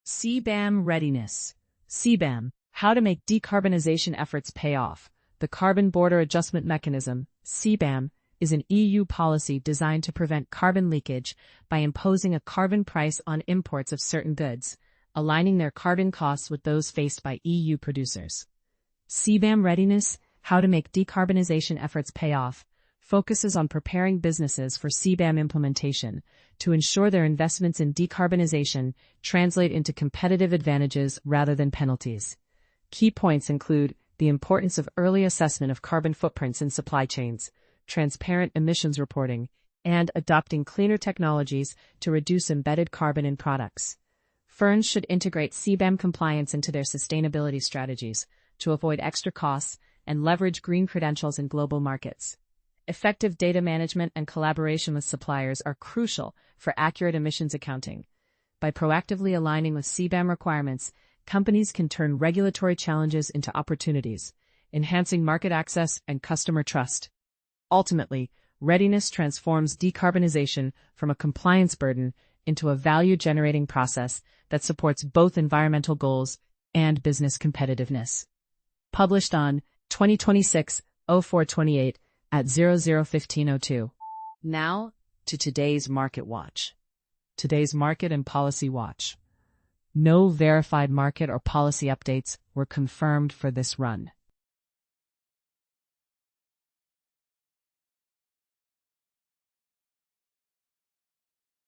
CBAM Readiness. CBAM, how to make decarbonization efforts pay off. The Carbon Border Adjustment Mechanism, CBAM, is an EU policy designed to prevent carbon leakage by imposing a carbon price on imports of certain goods, aligning their carbon costs with those faced by EU producers. CBAM Readiness, how to make decarbonization efforts pay off, focuses on preparing businesses for CBAM implementation to ensure their investments in decarbonization translate into competitive advantages rather than penalties. Key points include the importance of early assessment of carbon footprints in supply chains, transparent emissions reporting, and adopting cleaner technologies to reduce embedded carbon in products. Firms should integrate CBAM compliance into their sustainability strategies to avoid extra costs and leverage green credentials in global markets. Effective data management and collaboration with suppliers are crucial for accurate emissions accounting. By proactively aligning with CBAM requirements, companies can turn regulatory challenges into opportunities, enhancing market access and customer trust. Ultimately, readiness transforms decarbonization from a compliance burden into a value-generating process that supports both environmental goals and business competitiveness. Published on 2026-04-28 at 001502. Now, to today's Market Watch. Today's Market and Policy Watch. No verified market or policy updates were confirmed for this run.